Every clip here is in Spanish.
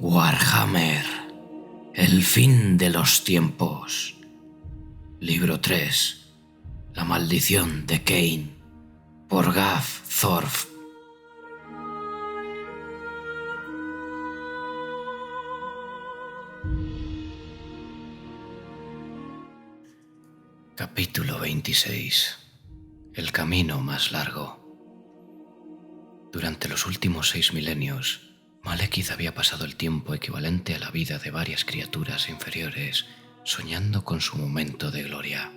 Warhammer, el fin de los tiempos. Libro 3. La maldición de Khaine, por Gav Thorf. Capítulo 26. El camino más largo. Durante los últimos 6 milenios, Malekith había pasado el tiempo equivalente a la vida de varias criaturas inferiores, soñando con su momento de gloria.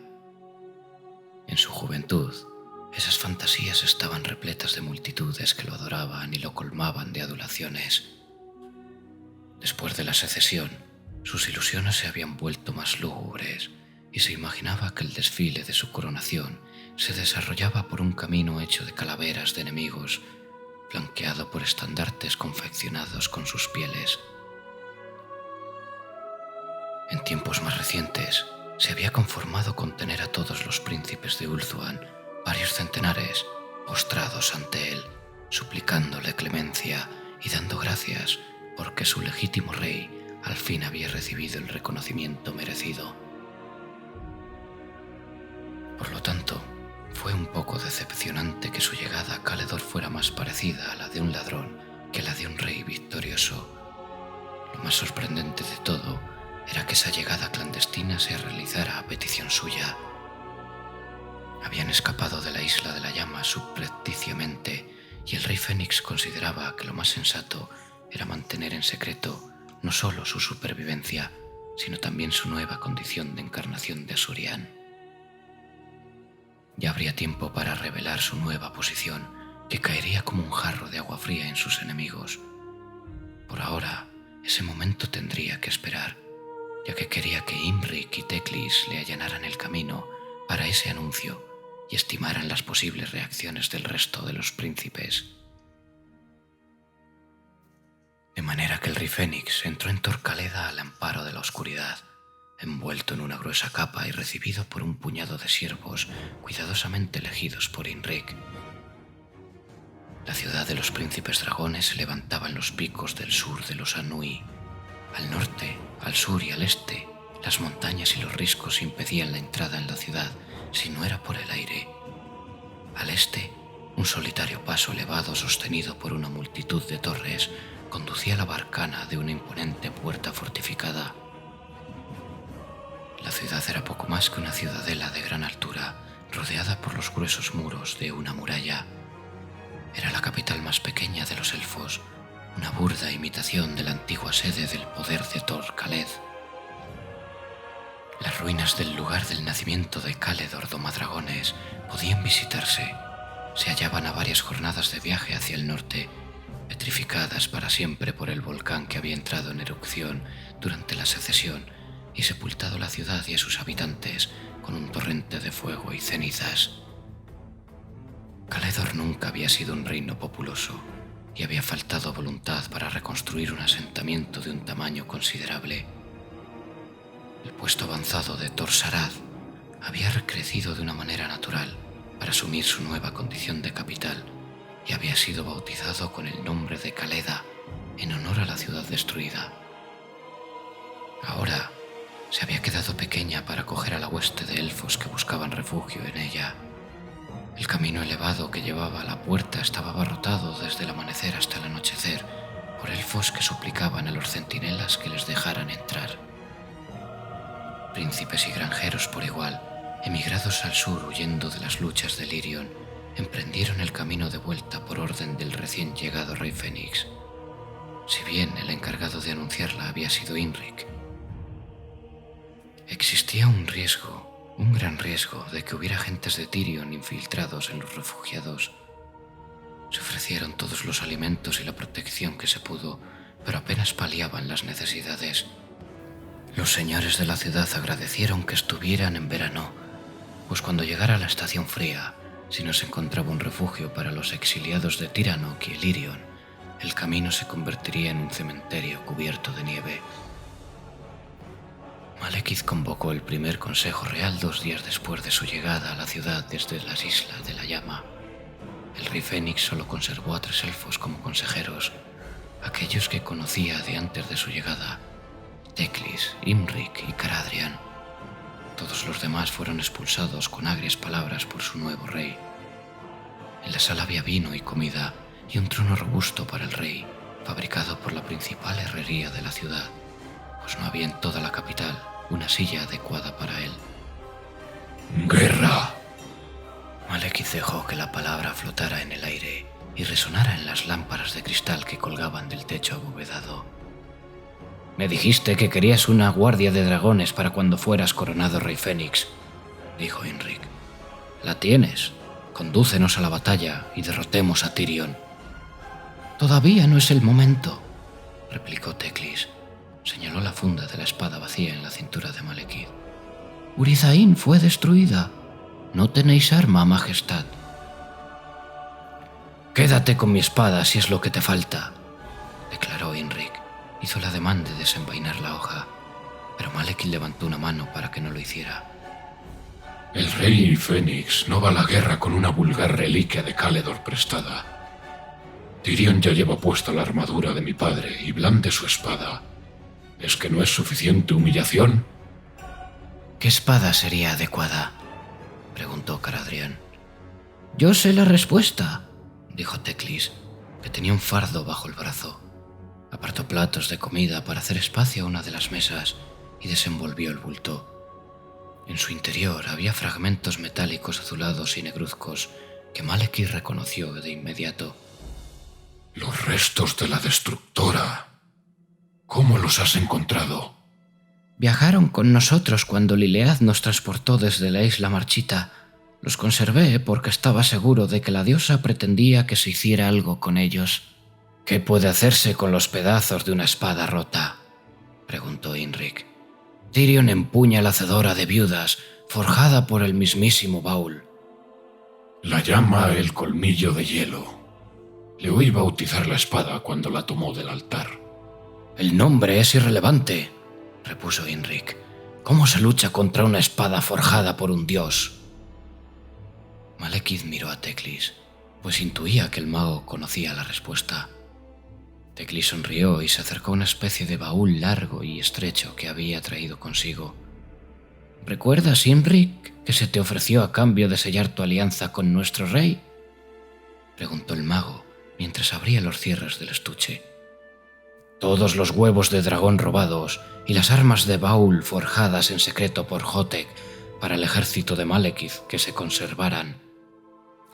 En su juventud, esas fantasías estaban repletas de multitudes que lo adoraban y lo colmaban de adulaciones. Después de la secesión, sus ilusiones se habían vuelto más lúgubres y se imaginaba que el desfile de su coronación se desarrollaba por un camino hecho de calaveras de enemigos, flanqueado por estandartes confeccionados con sus pieles. En tiempos más recientes, se había conformado con tener a todos los príncipes de Ulthuan, varios centenares, postrados ante él, suplicándole clemencia y dando gracias porque su legítimo rey al fin había recibido el reconocimiento merecido. Por lo tanto, fue un poco decepcionante que su llegada a Caledor fuera más parecida a la de un ladrón que la de un rey victorioso. Lo más sorprendente de todo era que esa llegada clandestina se realizara a petición suya. Habían escapado de la isla de la llama subrepticiamente y el rey Fénix consideraba que lo más sensato era mantener en secreto no solo su supervivencia, sino también su nueva condición de encarnación de Asuryan. Ya habría tiempo para revelar su nueva posición, que caería como un jarro de agua fría en sus enemigos. Por ahora, ese momento tendría que esperar, ya que quería que Imrik y Teclis le allanaran el camino para ese anuncio y estimaran las posibles reacciones del resto de los príncipes. De manera que el rey Fénix entró en Torcaleda al amparo de la oscuridad, envuelto en una gruesa capa y recibido por un puñado de siervos cuidadosamente elegidos por Imrik. La ciudad de los príncipes dragones se levantaba en los picos del sur de los Anui. Al norte, al sur y al este, las montañas y los riscos impedían la entrada en la ciudad si no era por el aire. Al este, un solitario paso elevado sostenido por una multitud de torres conducía a la barcana de una imponente puerta fortificada. La ciudad era poco más que una ciudadela de gran altura, rodeada por los gruesos muros de una muralla. Era la capital más pequeña de los elfos, una burda imitación de la antigua sede del poder de Tor-Kaled. Las ruinas del lugar del nacimiento de Caledor Domadragones podían visitarse. Se hallaban a varias jornadas de viaje hacia el norte, petrificadas para siempre por el volcán que había entrado en erupción durante la secesión y sepultado la ciudad y a sus habitantes con un torrente de fuego y cenizas. Caledor nunca había sido un reino populoso y había faltado voluntad para reconstruir un asentamiento de un tamaño considerable. El puesto avanzado de Tor-Sarad había recrecido de una manera natural para asumir su nueva condición de capital y había sido bautizado con el nombre de Caleda en honor a la ciudad destruida. Ahora se había quedado pequeña para acoger a la hueste de elfos que buscaban refugio en ella. El camino elevado que llevaba a la puerta estaba abarrotado desde el amanecer hasta el anochecer por elfos que suplicaban a los centinelas que les dejaran entrar. Príncipes y granjeros por igual, emigrados al sur huyendo de las luchas de Lirion, emprendieron el camino de vuelta por orden del recién llegado rey Fénix. Si bien el encargado de anunciarla había sido Imrik, existía un gran riesgo de que hubiera agentes de Tirion infiltrados en los refugiados. Se ofrecieron todos los alimentos y la protección que se pudo, pero apenas paliaban las necesidades. Los señores de la ciudad agradecieron que estuvieran en verano, pues cuando llegara la estación fría, si no se encontraba un refugio para los exiliados de Tiranoc y Elirion, el camino se convertiría en un cementerio cubierto de nieve. Malekith convocó el primer consejo real 2 días después de su llegada a la ciudad desde las Islas de la Llama. El rey Fénix solo conservó a 3 elfos como consejeros, aquellos que conocía de antes de su llegada, Teclis, Imrik y Caradrian. Todos los demás fueron expulsados con agrias palabras por su nuevo rey. En la sala había vino y comida y un trono robusto para el rey, fabricado por la principal herrería de la ciudad, pues no había en toda la capital una silla adecuada para él. ¡Guerra! Malekith dejó que la palabra flotara en el aire y resonara en las lámparas de cristal que colgaban del techo abovedado. «Me dijiste que querías una guardia de dragones para cuando fueras coronado rey Fénix», dijo Imrik. «La tienes. Condúcenos a la batalla y derrotemos a Tyrion». «Todavía no es el momento», replicó Teclis. Señaló la funda de la espada vacía en la cintura de Malekith. «Urizain fue destruida. No tenéis arma, majestad». «Quédate con mi espada si es lo que te falta», declaró Imrik. Hizo el ademán de desenvainar la hoja, pero Malekith levantó una mano para que no lo hiciera. El rey Fénix no va a la guerra con una vulgar reliquia de Caledor prestada. Tyrion ya lleva puesta la armadura de mi padre y blande su espada. ¿Es que no es suficiente humillación? «¿Qué espada sería adecuada?», preguntó Caradrian. «Yo sé la respuesta», dijo Teclis, que tenía un fardo bajo el brazo. Apartó platos de comida para hacer espacio a una de las mesas y desenvolvió el bulto. En su interior había fragmentos metálicos azulados y negruzcos que Malekith reconoció de inmediato. Los restos de la destructora. ¿Cómo los has encontrado? Viajaron con nosotros cuando Lilead nos transportó desde la isla Marchita. Los conservé porque estaba seguro de que la diosa pretendía que se hiciera algo con ellos. «¿Qué puede hacerse con los pedazos de una espada rota?», preguntó Imrik. «Tyrion empuña la hacedora de viudas, forjada por el mismísimo Baul». La llama el colmillo de hielo. Le oí bautizar la espada cuando la tomó del altar. «El nombre es irrelevante», repuso Imrik. «¿Cómo se lucha contra una espada forjada por un dios?». Malekith miró a Teclis, pues intuía que el mago conocía la respuesta. Teclis sonrió y se acercó a una especie de baúl largo y estrecho que había traído consigo. «¿Recuerdas, Imrik, que se te ofreció a cambio de sellar tu alianza con nuestro rey?», preguntó el mago mientras abría los cierres del estuche. «Todos los huevos de dragón robados y las armas de Baul forjadas en secreto por Hotek para el ejército de Malekith que se conservaran».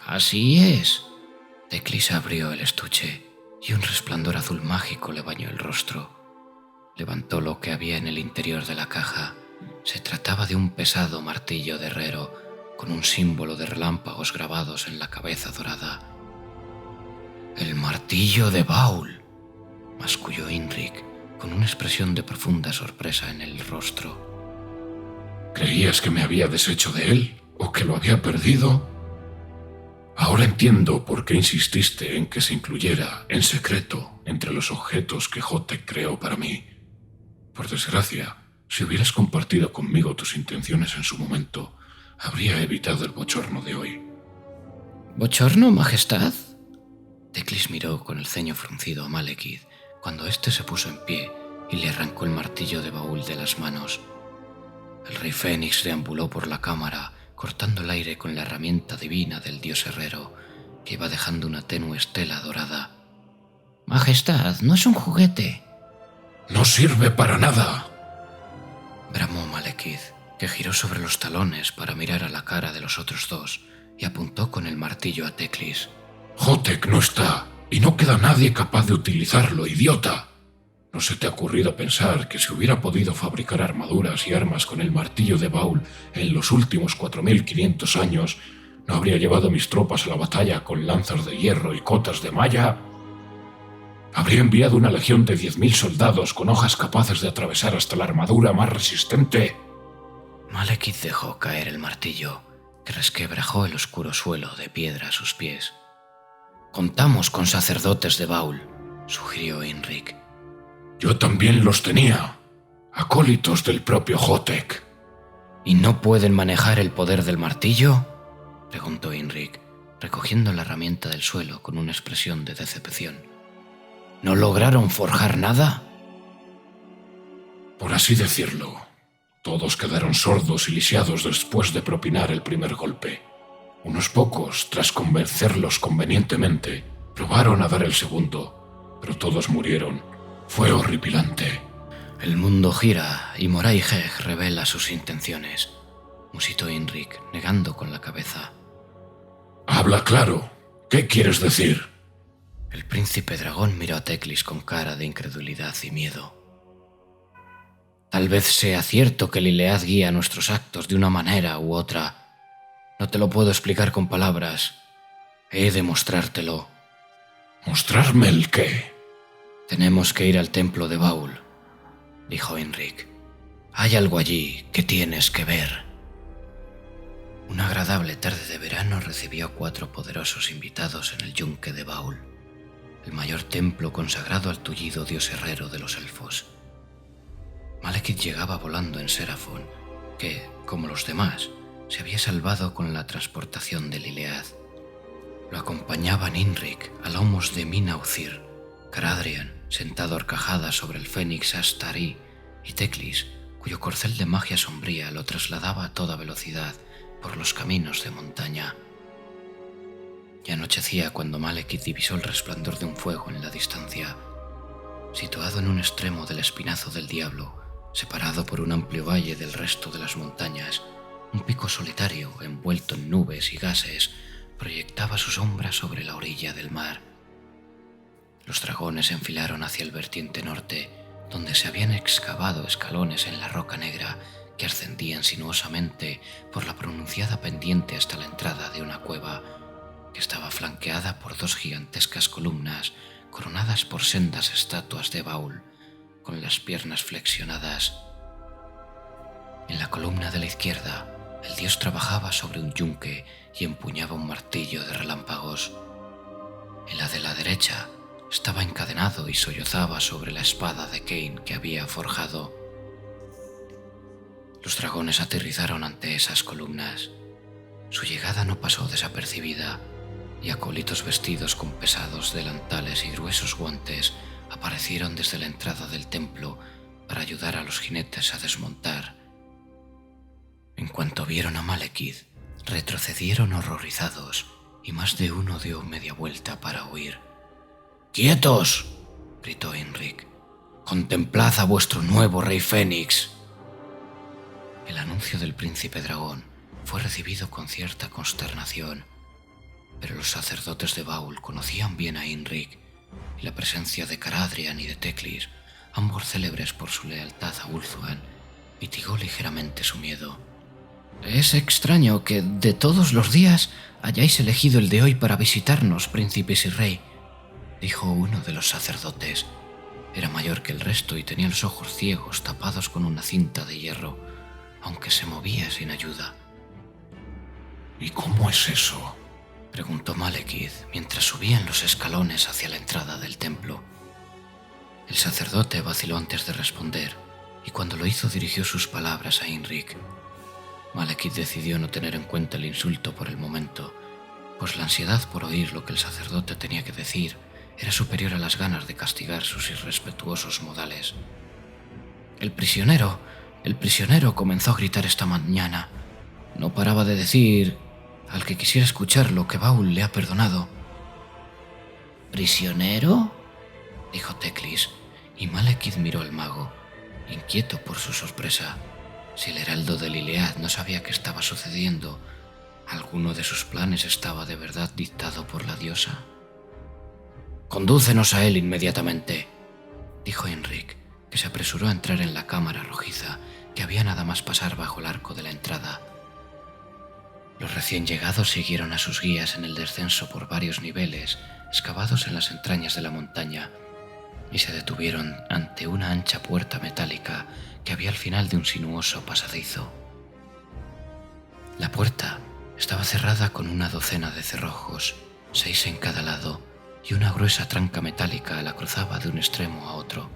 «Así es». Teclis abrió el estuche y un resplandor azul mágico le bañó el rostro. Levantó lo que había en el interior de la caja. Se trataba de un pesado martillo de herrero con un símbolo de relámpagos grabados en la cabeza dorada. «El martillo de Baul», masculló Imrik con una expresión de profunda sorpresa en el rostro. ¿Creías que me había deshecho de él o que lo había perdido? Ahora entiendo por qué insististe en que se incluyera en secreto entre los objetos que Hotek creó para mí. Por desgracia, si hubieras compartido conmigo tus intenciones en su momento, habría evitado el bochorno de hoy. ¿Bochorno, majestad?». Teclis miró con el ceño fruncido a Malekith cuando éste se puso en pie y le arrancó el martillo de Baul de las manos. El rey Fénix deambuló por la cámara, cortando el aire con la herramienta divina del dios herrero, que iba dejando una tenue estela dorada. «Majestad, no es un juguete». «No sirve para nada», bramó Malekith, que giró sobre los talones para mirar a la cara de los otros dos y apuntó con el martillo a Teclis. «Hotek no está, y no queda nadie capaz de utilizarlo, idiota. ¿No se te ha ocurrido pensar que si hubiera podido fabricar armaduras y armas con el martillo de Baul en los últimos 4500 años, no habría llevado mis tropas a la batalla con lanzas de hierro y cotas de malla? ¿Habría enviado una legión de 10.000 soldados con hojas capaces de atravesar hasta la armadura más resistente?» Malekith dejó caer el martillo, que resquebrajó el oscuro suelo de piedra a sus pies. «Contamos con sacerdotes de Baul», sugirió Imrik. «Yo también los tenía, acólitos del propio Hotek». «¿Y no pueden manejar el poder del martillo?», preguntó Imrik, recogiendo la herramienta del suelo con una expresión de decepción. ¿No lograron forjar nada? Por así decirlo, todos quedaron sordos y lisiados después de propinar el primer golpe. Unos pocos, tras convencerlos convenientemente, probaron a dar el segundo, pero todos murieron. Fue horripilante. El mundo gira y Moray Heg revela sus intenciones, musitó Heinrich, negando con la cabeza. Habla claro. ¿Qué quieres decir? El príncipe dragón miró a Teclis con cara de incredulidad y miedo. Tal vez sea cierto que Liliath guía nuestros actos de una manera u otra. No te lo puedo explicar con palabras. He de mostrártelo. ¿Mostrarme el qué? Tenemos que ir al templo de Baul, dijo Heinrich. Hay algo allí que tienes que ver. Una agradable tarde de verano recibió a 4 poderosos invitados en el yunque de Baul, el mayor templo consagrado al tullido dios herrero de los elfos. Malekith llegaba volando en Serafon, que, como los demás, se había salvado con la transportación de Liliath. Lo acompañaban Heinrich a lomos de Minauthir, Caradhrian, sentado a horcajadas sobre el fénix Astari, y Teclis, cuyo corcel de magia sombría lo trasladaba a toda velocidad por los caminos de montaña. Ya anochecía cuando Malekith divisó el resplandor de un fuego en la distancia. Situado en un extremo del Espinazo del Diablo, separado por un amplio valle del resto de las montañas, un pico solitario, envuelto en nubes y gases, proyectaba su sombra sobre la orilla del mar. Los dragones se enfilaron hacia el vertiente norte, donde se habían excavado escalones en la roca negra que ascendían sinuosamente por la pronunciada pendiente hasta la entrada de una cueva, que estaba flanqueada por 2 gigantescas columnas coronadas por sendas estatuas de Baul, con las piernas flexionadas. En la columna de la izquierda, el dios trabajaba sobre un yunque y empuñaba un martillo de relámpagos. En la de la derecha, estaba encadenado y sollozaba sobre la espada de Cain que había forjado. Los dragones aterrizaron ante esas columnas. Su llegada no pasó desapercibida, y acólitos vestidos con pesados delantales y gruesos guantes aparecieron desde la entrada del templo para ayudar a los jinetes a desmontar. En cuanto vieron a Malekith, retrocedieron horrorizados, y más de uno dio media vuelta para huir. «¡Quietos!», gritó Heinrich. «Contemplad a vuestro nuevo rey Fénix». El anuncio del príncipe dragón fue recibido con cierta consternación, pero los sacerdotes de Baul conocían bien a Heinrich, y la presencia de Caradhrian y de Teclis, ambos célebres por su lealtad a Ulthuan, mitigó ligeramente su miedo. «Es extraño que, de todos los días, hayáis elegido el de hoy para visitarnos, príncipes y rey», dijo uno de los sacerdotes. Era mayor que el resto y tenía los ojos ciegos tapados con una cinta de hierro, aunque se movía sin ayuda. ¿Y cómo es eso?, preguntó Malekith mientras subían los escalones hacia la entrada del templo. El sacerdote vaciló antes de responder, y cuando lo hizo dirigió sus palabras a Heinrich. Malekith decidió no tener en cuenta el insulto por el momento, pues la ansiedad por oír lo que el sacerdote tenía que decir era superior a las ganas de castigar sus irrespetuosos modales. El prisionero comenzó a gritar esta mañana. No paraba de decir, al que quisiera escucharlo, que Baul le ha perdonado. «¿Prisionero?», dijo Teclis, y Malekith miró al mago, inquieto por su sorpresa. Si el heraldo de Liliath no sabía qué estaba sucediendo, ¿alguno de sus planes estaba de verdad dictado por la diosa? «Condúcenos a él inmediatamente», dijo Heinrich, que se apresuró a entrar en la cámara rojiza que había nada más pasar bajo el arco de la entrada. Los recién llegados siguieron a sus guías en el descenso por varios niveles excavados en las entrañas de la montaña y se detuvieron ante una ancha puerta metálica que había al final de un sinuoso pasadizo. La puerta estaba cerrada con una docena de cerrojos, 6 en cada lado, y una gruesa tranca metálica la cruzaba de un extremo a otro.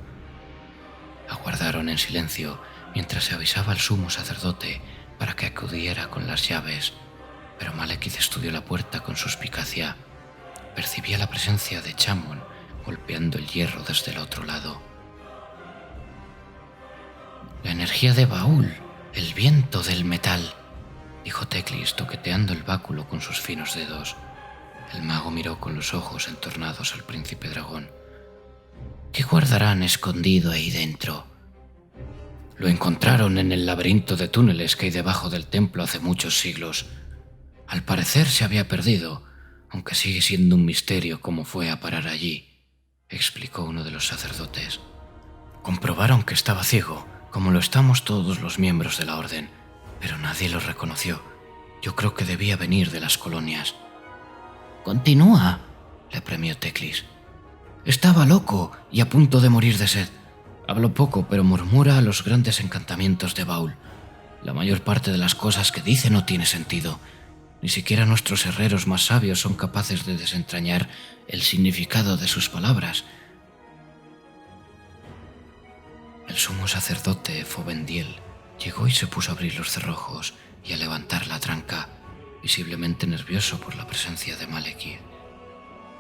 Aguardaron en silencio mientras se avisaba al sumo sacerdote para que acudiera con las llaves, pero Malekith estudió la puerta con suspicacia. Percibía la presencia de Chamon, golpeando el hierro desde el otro lado. «La energía de Baul, el viento del metal», dijo Teclis toqueteando el báculo con sus finos dedos. El mago miró con los ojos entornados al príncipe dragón. «¿Qué guardarán escondido ahí dentro?» «Lo encontraron en el laberinto de túneles que hay debajo del templo hace muchos siglos. Al parecer se había perdido, aunque sigue siendo un misterio cómo fue a parar allí», explicó uno de los sacerdotes. «Comprobaron que estaba ciego, como lo estamos todos los miembros de la orden, pero nadie lo reconoció. Yo creo que debía venir de las colonias». «Continúa», le premió Teclis. «Estaba loco y a punto de morir de sed. Habló poco, pero murmura los grandes encantamientos de Baul. La mayor parte de las cosas que dice no tiene sentido. Ni siquiera nuestros herreros más sabios son capaces de desentrañar el significado de sus palabras». El sumo sacerdote Fobendiel llegó y se puso a abrir los cerrojos y a levantar la tranca, visiblemente nervioso por la presencia de Malekith.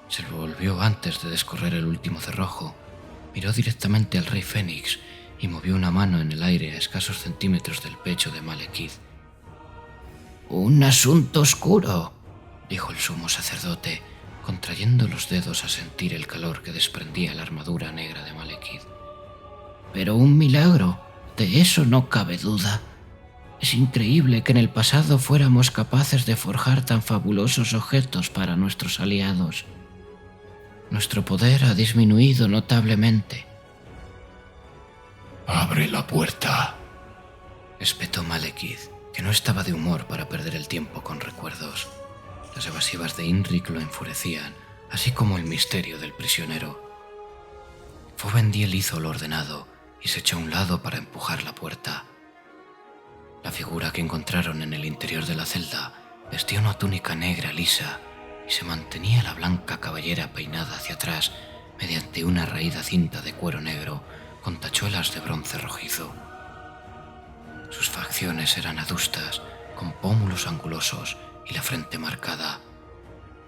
Se volvió antes de descorrer el último cerrojo, miró directamente al rey Fénix y movió una mano en el aire a escasos centímetros del pecho de Malekith. «Un asunto oscuro», dijo el sumo sacerdote, contrayendo los dedos a sentir el calor que desprendía la armadura negra de Malekith. «Pero un milagro, de eso no cabe duda. Es increíble que en el pasado fuéramos capaces de forjar tan fabulosos objetos para nuestros aliados. Nuestro poder ha disminuido notablemente». «Abre la puerta», espetó Malekith, que no estaba de humor para perder el tiempo con recuerdos. Las evasivas de Inric lo enfurecían, así como el misterio del prisionero. Fobendiel hizo lo ordenado y se echó a un lado para empujar la puerta. La figura que encontraron en el interior de la celda vestía una túnica negra lisa y se mantenía la blanca cabellera peinada hacia atrás mediante una raída cinta de cuero negro con tachuelas de bronce rojizo. Sus facciones eran adustas, con pómulos angulosos y la frente marcada.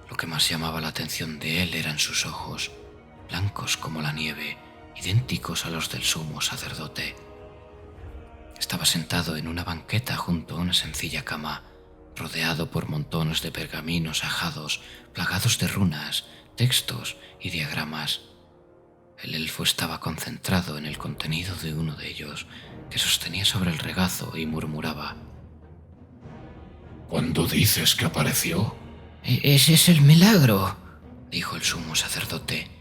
Lo que más llamaba la atención de él eran sus ojos, blancos como la nieve, idénticos a los del sumo sacerdote. Estaba sentado en una banqueta junto a una sencilla cama, rodeado por montones de pergaminos ajados, plagados de runas, textos y diagramas. El elfo estaba concentrado en el contenido de uno de ellos, que sostenía sobre el regazo y murmuraba. «¿Cuándo dices que apareció?» «Ese es el milagro», dijo el sumo sacerdote.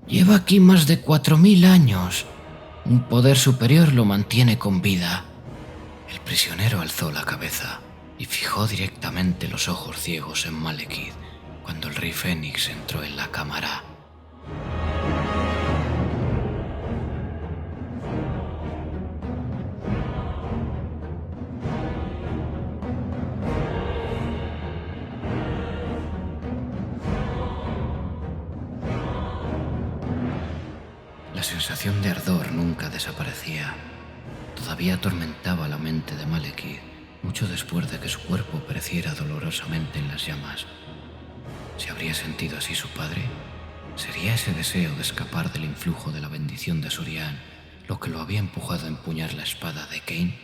«Lleva aquí más de 4000 años. Un poder superior lo mantiene con vida». El prisionero alzó la cabeza y fijó directamente los ojos ciegos en Malekith cuando el rey Fénix entró en la cámara. La sensación de ardor nunca desaparecía. Todavía atormentaba la mente de Malekith, mucho después de que su cuerpo pereciera dolorosamente en las llamas. ¿Se habría sentido así su padre? ¿Sería ese deseo de escapar del influjo de la bendición de Surian lo que lo había empujado a empuñar la espada de Cain?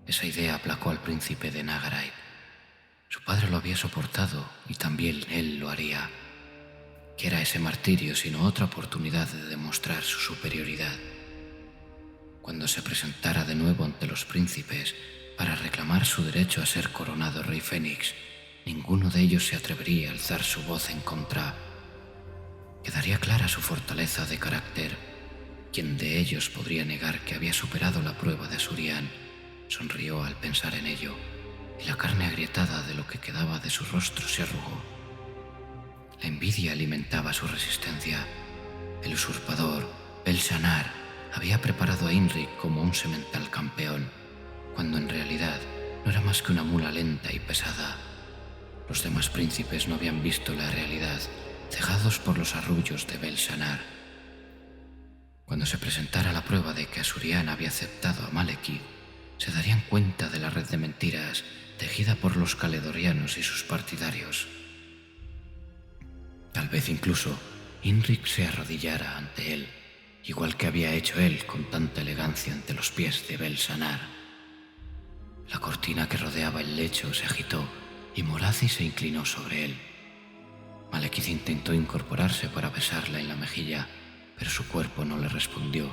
Esa idea aplacó al príncipe de Nagarite. Su padre lo había soportado y también él lo haría. ¿Qué era ese martirio sino otra oportunidad de demostrar su superioridad? Cuando se presentara de nuevo ante los príncipes para reclamar su derecho a ser coronado rey Fénix, ninguno de ellos se atrevería a alzar su voz en contra. Quedaría clara su fortaleza de carácter. ¿Quién de ellos podría negar que había superado la prueba de Surian? Sonrió al pensar en ello, y la carne agrietada de lo que quedaba de su rostro se arrugó. La envidia alimentaba su resistencia. El usurpador, Belshazzar, había preparado a Inric como un semental campeón, cuando en realidad no era más que una mula lenta y pesada. Los demás príncipes no habían visto la realidad, cegados por los arrullos de Belshazzar. Cuando se presentara la prueba de que Asurian había aceptado a Malekith, se darían cuenta de la red de mentiras tejida por los caledorianos y sus partidarios. Tal vez incluso Inric se arrodillara ante él, igual que había hecho él con tanta elegancia ante los pies de Belsanar. La cortina que rodeaba el lecho se agitó y Morazi se inclinó sobre él. Malekith intentó incorporarse para besarla en la mejilla, pero su cuerpo no le respondió.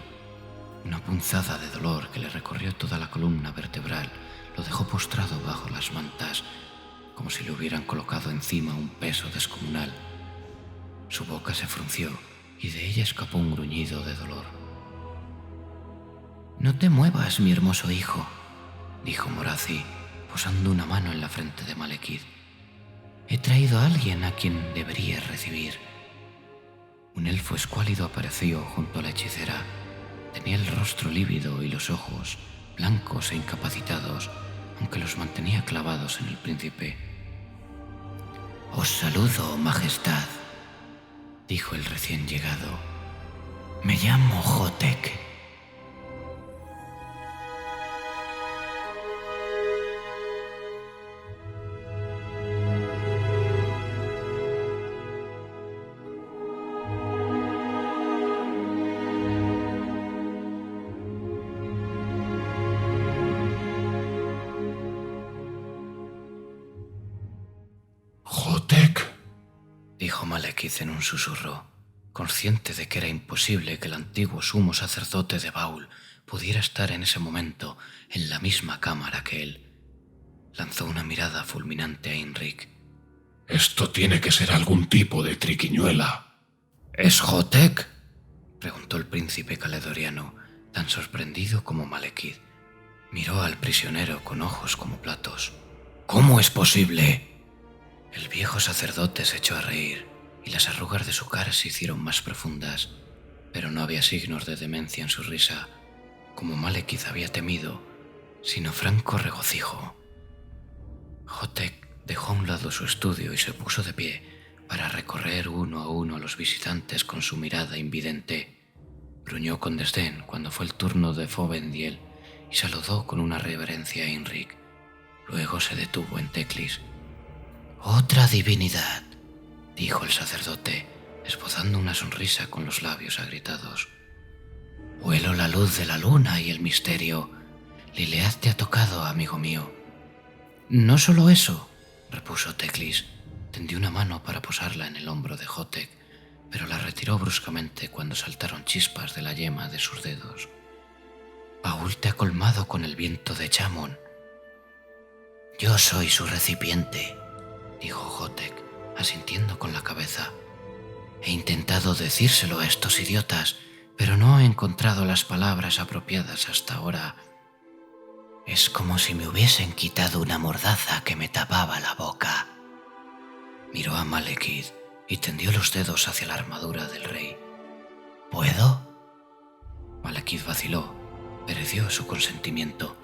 Una punzada de dolor que le recorrió toda la columna vertebral lo dejó postrado bajo las mantas, como si le hubieran colocado encima un peso descomunal. Su boca se frunció y de ella escapó un gruñido de dolor. «No te muevas, mi hermoso hijo», dijo Morazi, posando una mano en la frente de Malekith. «He traído a alguien a quien deberías recibir». Un elfo escuálido apareció junto a la hechicera. Tenía el rostro lívido y los ojos blancos e incapacitados, aunque los mantenía clavados en el príncipe. «Os saludo, majestad», dijo el recién llegado. «Me llamo Hotek». «Hotek», dijo Malekith en un susurro, consciente de que era imposible que el antiguo sumo sacerdote de Baul pudiera estar en ese momento en la misma cámara que él. Lanzó una mirada fulminante a Inric. «Esto tiene que ser algún tipo de triquiñuela». «¿Es Hotek?», preguntó el príncipe caledoriano, tan sorprendido como Malekith. Miró al prisionero con ojos como platos. «¿Cómo es posible?». El viejo sacerdote se echó a reír y las arrugas de su cara se hicieron más profundas, pero no había signos de demencia en su risa, como Malekith había temido, sino franco regocijo. Hotek dejó a un lado su estudio y se puso de pie para recorrer uno a uno a los visitantes con su mirada invidente. Gruñó con desdén cuando fue el turno de Fovendiel y saludó con una reverencia a Inric. Luego se detuvo en Teclis. «Otra divinidad», dijo el sacerdote, esbozando una sonrisa con los labios agrietados. «Huelo la luz de la luna y el misterio. Lilead te ha tocado, amigo mío». «No solo eso», repuso Teclis. Tendió una mano para posarla en el hombro de Hotek, pero la retiró bruscamente cuando saltaron chispas de la yema de sus dedos. «Baul te ha colmado con el viento de Chamon». «Yo soy su recipiente», dijo Hotek, asintiendo con la cabeza. «He intentado decírselo a estos idiotas, pero no he encontrado las palabras apropiadas hasta ahora. Es como si me hubiesen quitado una mordaza que me tapaba la boca». Miró a Malekith y tendió los dedos hacia la armadura del rey. «¿Puedo?». Malekith vaciló, pero dio su consentimiento.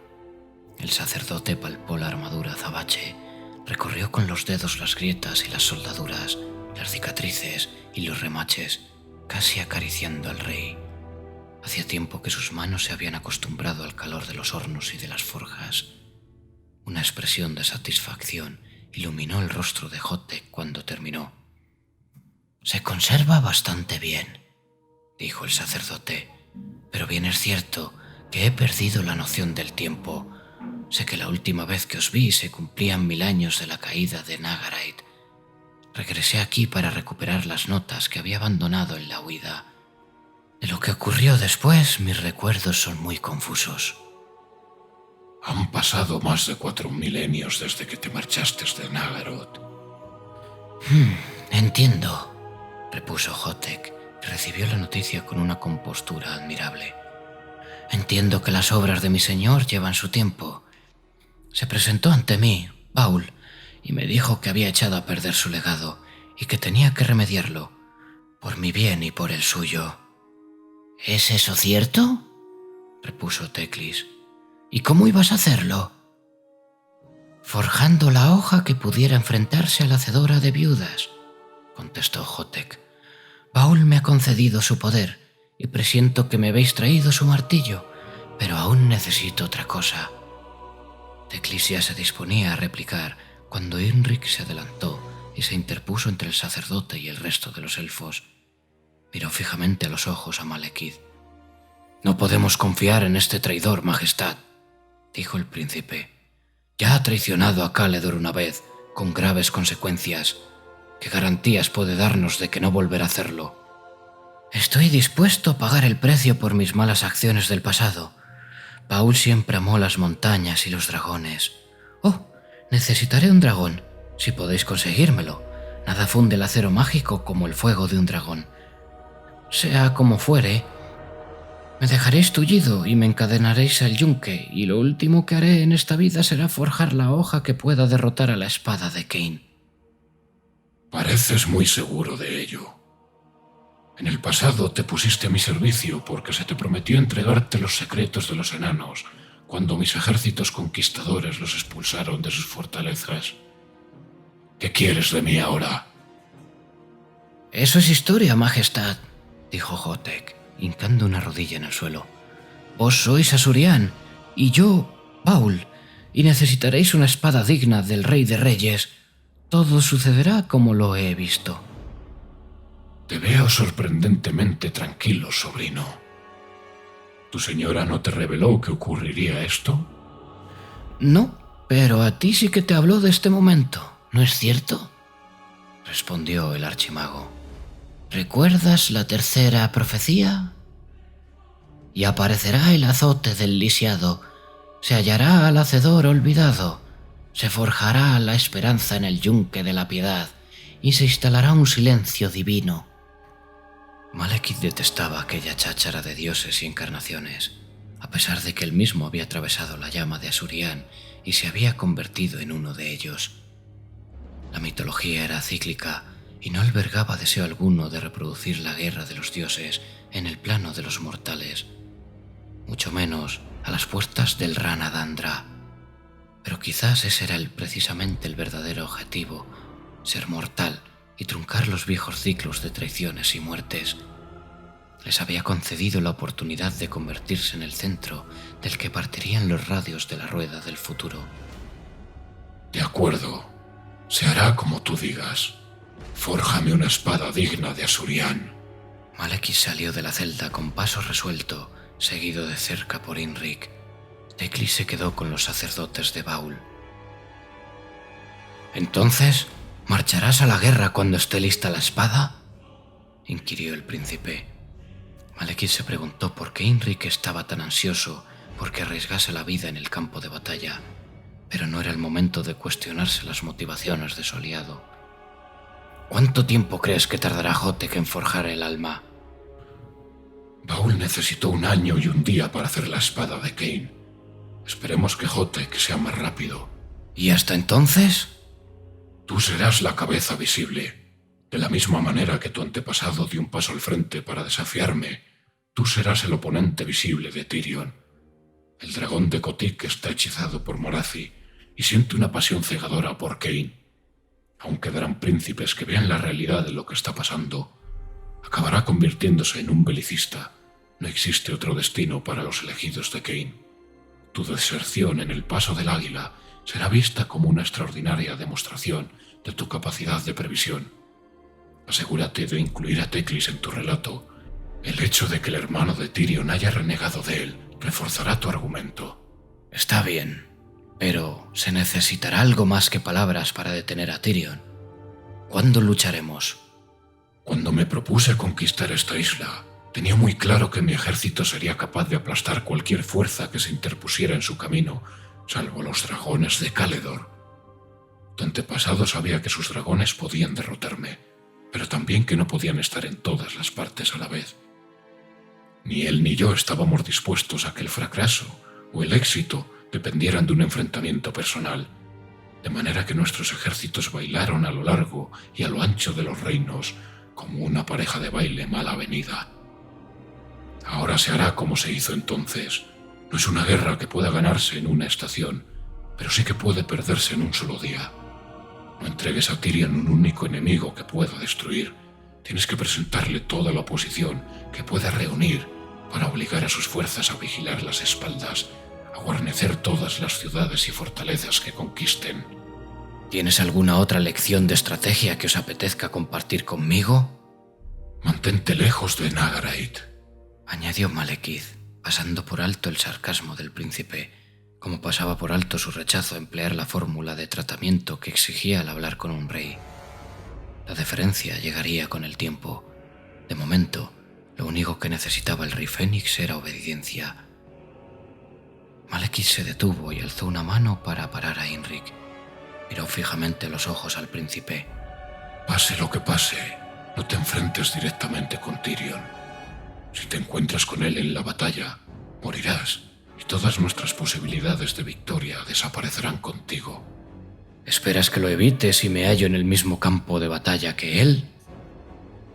El sacerdote palpó la armadura azabache. Recorrió con los dedos las grietas y las soldaduras, las cicatrices y los remaches, casi acariciando al rey. Hacía tiempo que sus manos se habían acostumbrado al calor de los hornos y de las forjas. Una expresión de satisfacción iluminó el rostro de Hotek cuando terminó. «Se conserva bastante bien», dijo el sacerdote, «pero bien es cierto que he perdido la noción del tiempo. Sé que la última vez que os vi se cumplían 1000 años de la caída de Nagarite. Regresé aquí para recuperar las notas que había abandonado en la huida. De lo que ocurrió después, mis recuerdos son muy confusos». «Han pasado más de 4 milenios desde que te marchaste de Nagaroth». «Entiendo», repuso Hotek, y recibió la noticia con una compostura admirable. «Entiendo que las obras de mi señor llevan su tiempo. Se presentó ante mí, Baul, y me dijo que había echado a perder su legado y que tenía que remediarlo, por mi bien y por el suyo». «¿Es eso cierto?», repuso Teclis. «¿Y cómo ibas a hacerlo?». «Forjando la hoja que pudiera enfrentarse a la hacedora de viudas», contestó Hotek. «Baul me ha concedido su poder y presiento que me habéis traído su martillo, pero aún necesito otra cosa». Teclis ya se disponía a replicar cuando Inric se adelantó y se interpuso entre el sacerdote y el resto de los elfos. Miró fijamente a los ojos a Malekith. «No podemos confiar en este traidor, Majestad», dijo el príncipe. «Ya ha traicionado a Caledor una vez, con graves consecuencias. ¿Qué garantías puede darnos de que no volverá a hacerlo?» «Estoy dispuesto a pagar el precio por mis malas acciones del pasado. Baul siempre amó las montañas y los dragones. Oh, necesitaré un dragón, si podéis conseguírmelo. Nada funde el acero mágico como el fuego de un dragón. Sea como fuere, me dejaréis tullido y me encadenaréis al yunque, y lo último que haré en esta vida será forjar la hoja que pueda derrotar a la espada de Cain». Pareces muy seguro de ello. En el pasado te pusiste a mi servicio porque se te prometió entregarte los secretos de los enanos cuando mis ejércitos conquistadores los expulsaron de sus fortalezas. ¿Qué quieres de mí ahora? «Eso es historia, Majestad», dijo Hotek, hincando una rodilla en el suelo. «Vos sois Asurián, y yo, Baul, y necesitaréis una espada digna del Rey de Reyes. Todo sucederá como lo he visto». Te veo sorprendentemente tranquilo, sobrino. ¿Tu señora no te reveló que ocurriría esto? «No, pero a ti sí que te habló de este momento, ¿no es cierto?», respondió el archimago. «¿Recuerdas la tercera profecía? Y aparecerá el azote del lisiado, se hallará al hacedor olvidado, se forjará la esperanza en el yunque de la piedad, y se instalará un silencio divino». Malekith detestaba aquella cháchara de dioses y encarnaciones, a pesar de que él mismo había atravesado la llama de Asurián y se había convertido en uno de ellos. La mitología era cíclica y no albergaba deseo alguno de reproducir la guerra de los dioses en el plano de los mortales, mucho menos a las puertas del Ranadandra. Pero quizás ese era precisamente el verdadero objetivo, ser mortal y truncar los viejos ciclos de traiciones y muertes. Les había concedido la oportunidad de convertirse en el centro del que partirían los radios de la rueda del futuro. De acuerdo, se hará como tú digas. Fórjame una espada digna de Asurián. Malekith salió de la celda con paso resuelto, seguido de cerca por Inrik. Teclis se quedó con los sacerdotes de Baul. «¿Entonces marcharás a la guerra cuando esté lista la espada?», inquirió el príncipe. Malekith se preguntó por qué Inrik estaba tan ansioso porque arriesgase la vida en el campo de batalla, pero no era el momento de cuestionarse las motivaciones de su aliado. «¿Cuánto tiempo crees que tardará Hotek en forjar el alma?». Baul necesitó 1 año y 1 día para hacer la espada de Cain. Esperemos que Hotek sea más rápido. «¿Y hasta entonces?». Tú serás la cabeza visible. De la misma manera que tu antepasado dio un paso al frente para desafiarme, tú serás el oponente visible de Tyrion. El dragón de Kotik está hechizado por Morathi y siente una pasión cegadora por Cain. Aún quedarán príncipes que vean la realidad de lo que está pasando. Acabará convirtiéndose en un belicista. No existe otro destino para los elegidos de Cain. Tu deserción en el paso del águila será vista como una extraordinaria demostración de tu capacidad de previsión. Asegúrate de incluir a Teclis en tu relato. El hecho de que el hermano de Tyrion haya renegado de él reforzará tu argumento. «Está bien, pero se necesitará algo más que palabras para detener a Tyrion. ¿Cuándo lucharemos?». Cuando me propuse conquistar esta isla, tenía muy claro que mi ejército sería capaz de aplastar cualquier fuerza que se interpusiera en su camino, salvo los dragones de Caledor. Tu antepasado sabía que sus dragones podían derrotarme, pero también que no podían estar en todas las partes a la vez. Ni él ni yo estábamos dispuestos a que el fracaso o el éxito dependieran de un enfrentamiento personal, de manera que nuestros ejércitos bailaron a lo largo y a lo ancho de los reinos como una pareja de baile mal avenida. Ahora se hará como se hizo entonces. No es una guerra que pueda ganarse en una estación, pero sí que puede perderse en un solo día. No entregues a Tyrion un único enemigo que pueda destruir. Tienes que presentarle toda la oposición que pueda reunir para obligar a sus fuerzas a vigilar las espaldas, a guarnecer todas las ciudades y fortalezas que conquisten. ¿Tienes alguna otra lección de estrategia que os apetezca compartir conmigo?». Mantente lejos de Nagarait, añadió Malekith, pasando por alto el sarcasmo del príncipe, como pasaba por alto su rechazo a emplear la fórmula de tratamiento que exigía al hablar con un rey. La deferencia llegaría con el tiempo. De momento, lo único que necesitaba el rey Fénix era obediencia. Malekith se detuvo y alzó una mano para parar a Imrik. Miró fijamente a los ojos al príncipe. Pase lo que pase, no te enfrentes directamente con Tyrion. Si te encuentras con él en la batalla, morirás y todas nuestras posibilidades de victoria desaparecerán contigo. ¿Esperas que lo evite si me hallo en el mismo campo de batalla que él?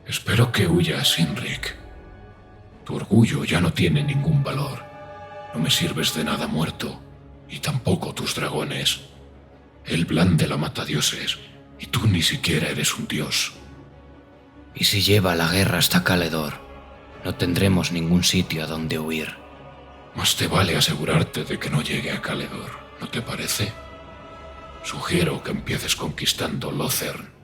Espero que huyas, Imrik. Tu orgullo ya no tiene ningún valor. No me sirves de nada muerto, y tampoco tus dragones. El blande la matadioses, y tú ni siquiera eres un dios. ¿Y si lleva la guerra hasta Caledor? No tendremos ningún sitio a donde huir. Más te vale asegurarte de que no llegue a Caledor, ¿no te parece? Sugiero que empieces conquistando Lothern.